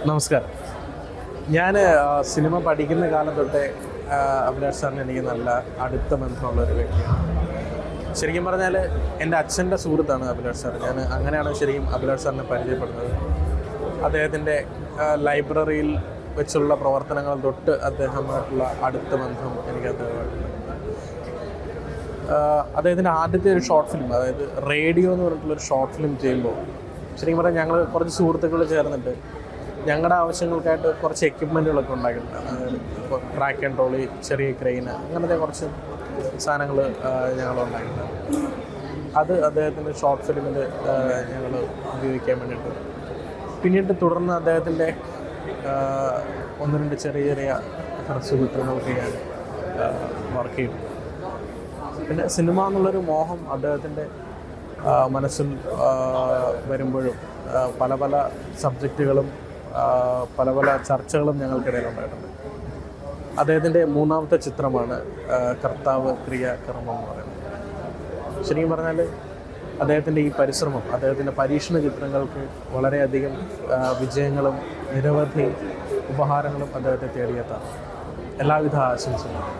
നമസ്കാരം. ഞാൻ സിനിമ പഠിക്കുന്ന കാലം തൊട്ടേ അഭിലാഷ് സാറിന് എനിക്ക് നല്ല അടുത്ത ബന്ധമുള്ള ഒരു വ്യക്തിയാണ്. ശരിക്കും പറഞ്ഞാൽ എൻ്റെ അച്ഛൻ്റെ സുഹൃത്താണ് അഭിലാഷ് സാർ. ഞാൻ അങ്ങനെയാണ് ശരിക്കും അഭിലാഷ് സാറിനെ പരിചയപ്പെടുന്നത്. അദ്ദേഹത്തിൻ്റെ ലൈബ്രറിയിൽ വെച്ചുള്ള പ്രവർത്തനങ്ങൾ തൊട്ട് അദ്ദേഹമായിട്ടുള്ള അടുത്ത ബന്ധം എനിക്ക് അദ്ദേഹമായിട്ടുണ്ട്. അദ്ദേഹത്തിൻ്റെ ആദ്യത്തെ ഒരു ഷോർട്ട് ഫിലിം, അതായത് റേഡിയോ എന്ന് പറഞ്ഞിട്ടുള്ളൊരു ഷോർട്ട് ഫിലിം ചെയ്യുമ്പോൾ ശരിക്കും പറഞ്ഞാൽ ഞങ്ങൾ കുറച്ച് സുഹൃത്തുക്കൾ ചേർന്നിട്ട് ഞങ്ങളുടെ ആവശ്യങ്ങൾക്കായിട്ട് കുറച്ച് എക്യുപ്മെൻറ്റുകളൊക്കെ ഉണ്ടാക്കിയിട്ടുണ്ട്. അതായത് ഇപ്പോൾ ട്രാക്ക് ആൻഡ് ട്രോളി, ചെറിയ ക്രെയിന്, അങ്ങനത്തെ കുറച്ച് സാധനങ്ങൾ ഞങ്ങൾ ഉണ്ടാക്കിയിട്ടുണ്ട്. അത് അദ്ദേഹത്തിൻ്റെ ഷോർട്ട് ഫിലിമിൽ ഞങ്ങൾ ഉപയോഗിക്കാൻ വേണ്ടിയിട്ട്. പിന്നീട് തുടർന്ന് അദ്ദേഹത്തിൻ്റെ ഒന്ന് രണ്ട് ചെറിയ ചെറിയ ഹ്രസ്വചിത്രങ്ങൾക്ക് ഞാൻ വർക്ക് ചെയ്തു. പിന്നെ സിനിമ എന്നുള്ളൊരു മോഹം അദ്ദേഹത്തിൻ്റെ മനസ്സിൽ വരുമ്പോഴും പല പല സബ്ജക്റ്റുകളും പല പല ചർച്ചകളും ഞങ്ങൾക്കിടയിലുണ്ടായിട്ടുണ്ട്. അദ്ദേഹത്തിൻ്റെ മൂന്നാമത്തെ ചിത്രമാണ് കർത്താവ് ക്രിയ കർമ്മം എന്ന് പറയുന്നത്. ശരിക്കും പറഞ്ഞാൽ അദ്ദേഹത്തിൻ്റെ ഈ പരിശ്രമം, അദ്ദേഹത്തിൻ്റെ പരീക്ഷണ ചിത്രങ്ങൾക്ക് വളരെയധികം വിജയങ്ങളും നിരവധി ഉപഹാരങ്ങളും അദ്ദേഹത്തെ തേടിയെത്താം. എല്ലാവിധ ആശംസകളും.